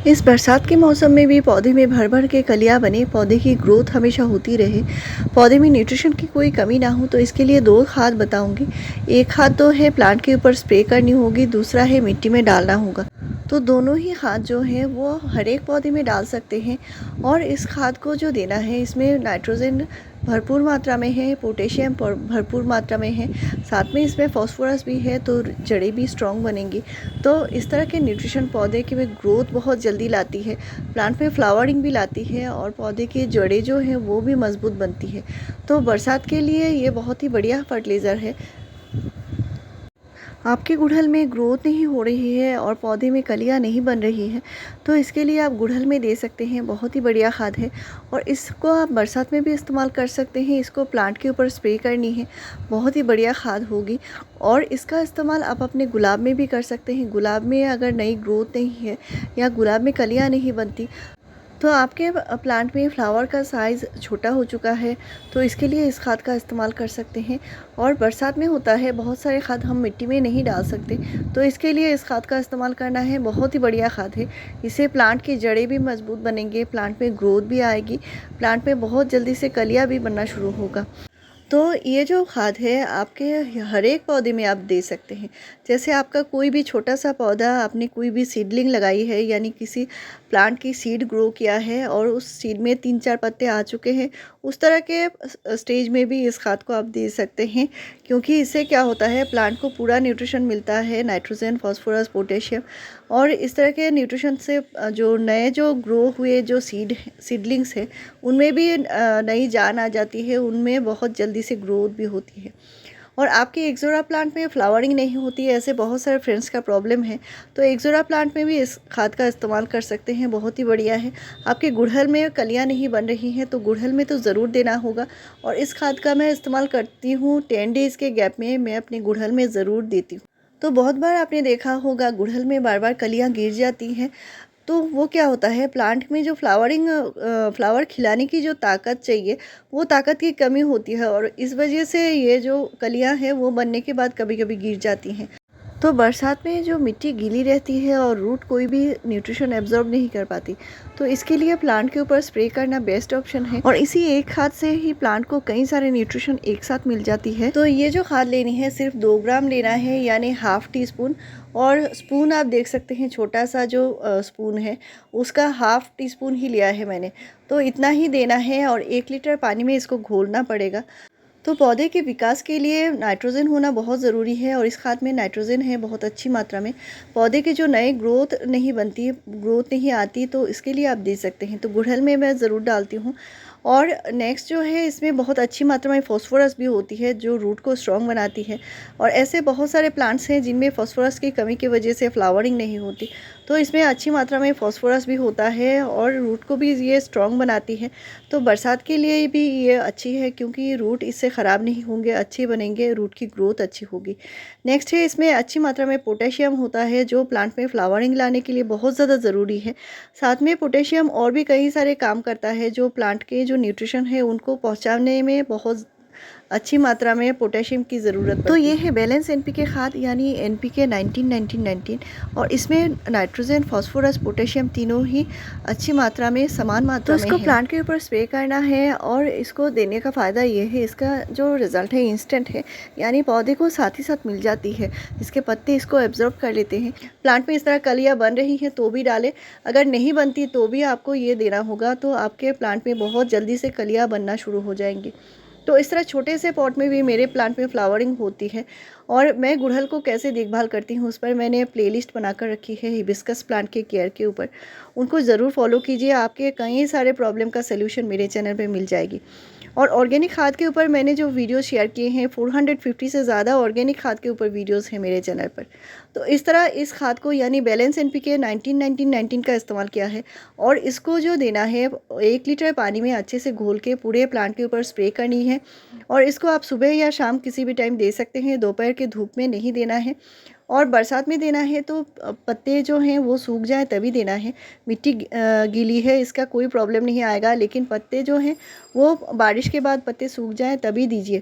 इस बरसात के मौसम में भी पौधे में भर भर के कलियां बने, पौधे की ग्रोथ हमेशा होती रहे, पौधे में न्यूट्रिशन की कोई कमी ना हो, तो इसके लिए दो खाद बताऊंगी। एक खाद तो है प्लांट के ऊपर स्प्रे करनी होगी, दूसरा है मिट्टी में डालना होगा। तो दोनों ही खाद जो है वो हर एक पौधे में डाल सकते हैं। और इस खाद को जो देना है, इसमें नाइट्रोजन भरपूर मात्रा में है, पोटेशियम भरपूर मात्रा में है, साथ में इसमें फास्फोरस भी है, तो जड़ें भी स्ट्रॉन्ग बनेंगी। तो इस तरह के न्यूट्रिशन पौधे की में ग्रोथ बहुत जल्दी लाती है, प्लांट में फ्लावरिंग भी लाती है, और पौधे की जड़ें जो हैं वो भी मजबूत बनती है। तो बरसात के लिए ये बहुत ही बढ़िया फर्टिलाइज़र है। आपके गुड़हल में ग्रोथ नहीं हो रही है और पौधे में कलियां नहीं बन रही हैं, तो इसके लिए आप गुड़हल में दे सकते हैं, बहुत ही बढ़िया खाद है। और इसको आप बरसात में भी इस्तेमाल कर सकते हैं, इसको प्लांट के ऊपर स्प्रे करनी है, बहुत ही बढ़िया खाद होगी। और इसका इस्तेमाल आप अपने गुलाब में भी कर सकते हैं। गुलाब में अगर नई ग्रोथ नहीं है या गुलाब में कलियाँ नहीं बनती, तो आपके प्लांट में फ्लावर का साइज़ छोटा हो चुका है, तो इसके लिए इस खाद का इस्तेमाल कर सकते हैं। और बरसात में होता है बहुत सारे खाद हम मिट्टी में नहीं डाल सकते, तो इसके लिए इस खाद का इस्तेमाल करना है, बहुत ही बढ़िया खाद है। इससे प्लांट की जड़ें भी मजबूत बनेंगे, प्लांट में ग्रोथ भी आएगी, प्लांट में बहुत जल्दी से कलियाँ भी बनना शुरू होगा। तो ये जो खाद है आपके हर एक पौधे में आप दे सकते हैं। जैसे आपका कोई भी छोटा सा पौधा, आपने कोई भी सीडलिंग लगाई है, यानी किसी प्लांट की सीड ग्रो किया है और उस सीड में 3-4 पत्ते आ चुके हैं, उस तरह के स्टेज में भी इस खाद को आप दे सकते हैं। क्योंकि इससे क्या होता है, प्लांट को पूरा न्यूट्रिशन मिलता है, नाइट्रोजन, फास्फोरस, पोटेशियम। और इस तरह के न्यूट्रिशन से जो नए जो ग्रो हुए जो सीडलिंग्स हैं, उनमें भी नई जान आ जाती है, उनमें बहुत जल्दी से ग्रोथ भी होती है। और आपके एक्सोरा प्लांट में फ्लावरिंग नहीं होती है, ऐसे बहुत सारे फ्रेंड्स का प्रॉब्लम है, तो एक्सोरा प्लांट में भी इस खाद का इस्तेमाल कर सकते हैं, बहुत ही बढ़िया है। आपके गुड़हल में कलियां नहीं बन रही हैं, तो गुड़हल में तो ज़रूर देना होगा। और इस खाद का मैं इस्तेमाल करती हूँ 10 डेज़ के गैप में, मैं अपने गुड़हल में ज़रूर देती हूँ। तो बहुत बार आपने देखा होगा गुड़हल में बार बार कलियां गिर जाती हैं, तो वो क्या होता है, प्लांट में जो फ्लावर खिलाने की जो ताकत चाहिए, वो ताकत की कमी होती है, और इस वजह से ये जो कलियां हैं वो बनने के बाद कभी कभी गिर जाती हैं। तो बरसात में जो मिट्टी गीली रहती है और रूट कोई भी न्यूट्रिशन एब्जॉर्ब नहीं कर पाती, तो इसके लिए प्लांट के ऊपर स्प्रे करना बेस्ट ऑप्शन है। और इसी एक खाद से ही प्लांट को कई सारे न्यूट्रिशन एक साथ मिल जाती है। तो ये जो खाद लेनी है, सिर्फ 2 ग्राम लेना है, यानी हाफ टी स्पून। और स्पून आप देख सकते हैं, छोटा सा जो स्पून है उसका हाफ टी स्पून ही लिया है मैंने। तो इतना ही देना है, और 1 लीटर पानी में इसको घोलना पड़ेगा। तो पौधे के विकास के लिए नाइट्रोजन होना बहुत ज़रूरी है, और इस खाद में नाइट्रोजन है बहुत अच्छी मात्रा में। पौधे के जो नए ग्रोथ नहीं बनती, ग्रोथ नहीं आती, तो इसके लिए आप दे सकते हैं। तो गुड़हल में मैं ज़रूर डालती हूँ। और नेक्स्ट जो है, इसमें बहुत अच्छी मात्रा में फास्फोरस भी होती है, जो रूट को स्ट्रॉन्ग बनाती है। और ऐसे बहुत सारे प्लांट्स हैं जिनमें फास्फोरस की कमी की वजह से फ्लावरिंग नहीं होती, तो इसमें अच्छी मात्रा में फास्फोरस भी होता है, और रूट को भी ये स्ट्रॉन्ग बनाती है। तो बरसात के लिए भी ये अच्छी है, क्योंकि रूट इससे ख़राब नहीं होंगे, अच्छे बनेंगे, रूट की ग्रोथ अच्छी होगी। नेक्स्ट है, इसमें अच्छी मात्रा में पोटेशियम होता है, जो प्लांट में फ्लावरिंग लाने के लिए बहुत ज़्यादा ज़रूरी है। साथ में पोटेशियम और भी कई सारे काम करता है, जो प्लांट के जो न्यूट्रिशन है उनको पहुँचाने में बहुत अच्छी मात्रा में पोटेशियम की ज़रूरत पड़ती है। तो ये है बैलेंस एनपीके खाद, यानी एनपीके 19-19-19। और इसमें नाइट्रोजन, फास्फोरस, पोटेशियम तीनों ही अच्छी मात्रा में, समान मात्रा में है। तो इसको प्लांट के ऊपर स्प्रे करना है, और इसको देने का फ़ायदा ये है, इसका जो रिज़ल्ट है इंस्टेंट है, यानी पौधे को साथ ही साथ मिल जाती है, इसके पत्ते इसको एब्जॉर्ब कर लेते हैं। प्लांट में इस तरह कलियाँ बन रही हैं तो भी डालें, अगर नहीं बनती तो भी आपको ये देना होगा, तो आपके प्लांट में बहुत जल्दी से कलियाँ बनना शुरू हो जाएंगी। तो इस तरह छोटे से पॉट में भी मेरे प्लांट में फ्लावरिंग होती है। और मैं गुड़हल को कैसे देखभाल करती हूँ, उस पर मैंने प्लेलिस्ट बनाकर रखी है हिबिस्कस प्लांट के केयर के ऊपर, उनको ज़रूर फॉलो कीजिए, आपके कई सारे प्रॉब्लम का सलूशन मेरे चैनल पे मिल जाएगी। और ऑर्गेनिक खाद के ऊपर मैंने जो वीडियो शेयर किए हैं, 450 से ज़्यादा ऑर्गेनिक खाद के ऊपर वीडियोस हैं मेरे चैनल पर। तो इस तरह इस खाद को, यानी बैलेंस एनपीके 19-19-19 का इस्तेमाल किया है, और इसको जो देना है 1 लीटर पानी में अच्छे से घोल के पूरे प्लांट के ऊपर स्प्रे करनी है। और इसको आप सुबह या शाम किसी भी टाइम दे सकते हैं, दोपहर के धूप में नहीं देना है। और बरसात में देना है तो पत्ते जो हैं वो सूख जाएं तभी देना है। मिट्टी गीली है, इसका कोई प्रॉब्लम नहीं आएगा, लेकिन पत्ते जो हैं वो बारिश के बाद पत्ते सूख जाएं तभी दीजिए।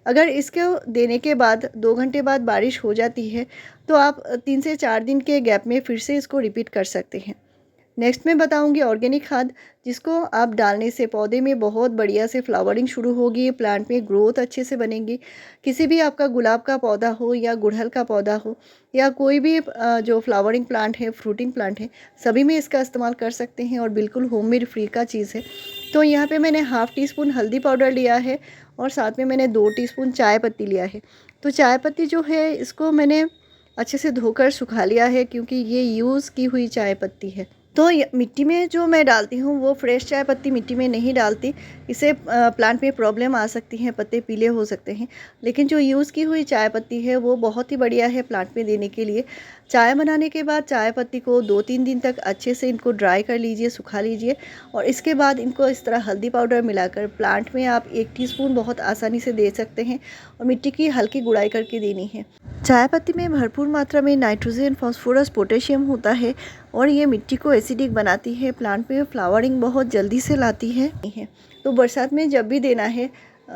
अगर इसको देने के बाद 2 घंटे बाद बारिश हो जाती है, तो आप 3 से 4 दिन के गैप में फिर से इसको रिपीट कर सकते हैं। नेक्स्ट मैं बताऊंगी ऑर्गेनिक खाद, जिसको आप डालने से पौधे में बहुत बढ़िया से फ्लावरिंग शुरू होगी, प्लांट में ग्रोथ अच्छे से बनेगी। किसी भी आपका गुलाब का पौधा हो या गुड़हल का पौधा हो या कोई भी जो फ्लावरिंग प्लांट है, फ्रूटिंग प्लांट है, सभी में इसका इस्तेमाल कर सकते हैं और बिल्कुल होममेड फ्री का चीज़ है। तो यहाँ पे मैंने हाफ़ टी स्पून हल्दी पाउडर लिया है और साथ में मैंने 2 टीस्पून चाय पत्ती लिया है। तो चाय पत्ती जो है इसको मैंने अच्छे से धोकर सुखा लिया है, क्योंकि ये यूज़ की हुई चाय पत्ती है। तो मिट्टी में जो मैं डालती हूँ वो फ्रेश चाय पत्ती मिट्टी में नहीं डालती, इससे प्लांट में प्रॉब्लम आ सकती है, पत्ते पीले हो सकते हैं। लेकिन जो यूज़ की हुई चाय पत्ती है वो बहुत ही बढ़िया है प्लांट में देने के लिए। चाय बनाने के बाद चाय पत्ती को 2-3 दिन तक अच्छे से इनको ड्राई कर लीजिए, सुखा लीजिए और इसके बाद इनको इस तरह हल्दी पाउडर मिलाकर प्लांट में आप 1 टीस्पून बहुत आसानी से दे सकते हैं और मिट्टी की हल्की गुड़ाई करके देनी है। चाय पत्ती में भरपूर मात्रा में नाइट्रोजन, फास्फोरस, पोटेशियम होता है और ये मिट्टी को एसिडिक बनाती है, प्लांट में फ्लावरिंग बहुत जल्दी से लाती है। तो बरसात में जब भी देना है,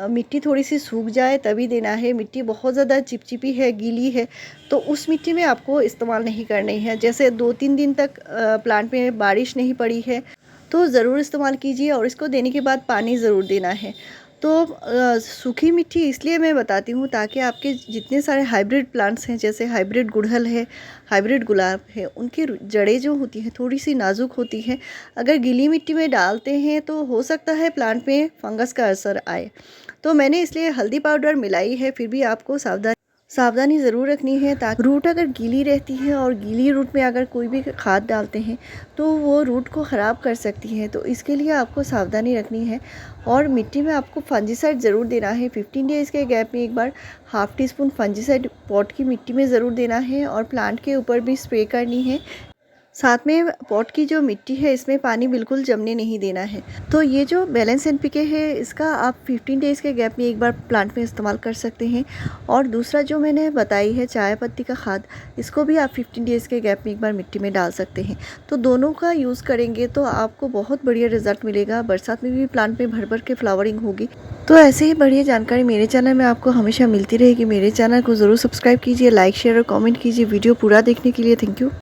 मिट्टी थोड़ी सी सूख जाए तभी देना है। मिट्टी बहुत ज़्यादा चिपचिपी है, गीली है, तो उस मिट्टी में आपको इस्तेमाल नहीं करनी है। जैसे 2-3 दिन तक प्लांट में बारिश नहीं पड़ी है तो ज़रूर इस्तेमाल कीजिए और इसको देने के बाद पानी ज़रूर देना है। तो सूखी मिट्टी इसलिए मैं बताती हूँ ताकि आपके जितने सारे हाइब्रिड प्लांट्स हैं, जैसे हाइब्रिड गुड़हल है, हाइब्रिड गुलाब है, उनकी जड़ें जो होती हैं थोड़ी सी नाजुक होती हैं। अगर गीली मिट्टी में डालते हैं तो हो सकता है प्लांट में फंगस का असर आए। तो मैंने इसलिए हल्दी पाउडर मिलाई है, फिर भी आपको सावधानी ज़रूर रखनी है, ताकि रूट अगर गीली रहती है और गीली रूट में अगर कोई भी खाद डालते हैं तो वो रूट को ख़राब कर सकती है। तो इसके लिए आपको सावधानी रखनी है और मिट्टी में आपको फंजीसाइड ज़रूर देना है। 15 डेज़ के गैप में एक बार half teaspoon fungicide pot की मिट्टी में ज़रूर देना है और प्लांट के ऊपर भी स्प्रे करनी है। साथ में पॉट की जो मिट्टी है इसमें पानी बिल्कुल जमने नहीं देना है। तो ये जो बैलेंस एनपीके है इसका आप 15 डेज़ के गैप में एक बार प्लांट में इस्तेमाल कर सकते हैं। और दूसरा जो मैंने बताई है चाय पत्ती का खाद, इसको भी आप 15 डेज़ के गैप में एक बार मिट्टी में डाल सकते हैं। तो दोनों का यूज़ करेंगे तो आपको बहुत बढ़िया रिजल्ट मिलेगा। बरसात में भी प्लांट में भर भर के फ्लावरिंग होगी। तो ऐसे ही बढ़िया जानकारी मेरे चैनल में आपको हमेशा मिलती रहेगी। मेरे चैनल को ज़रूर सब्सक्राइब कीजिए, लाइक, शेयर और कमेंट कीजिए। वीडियो पूरा देखने के लिए थैंक यू।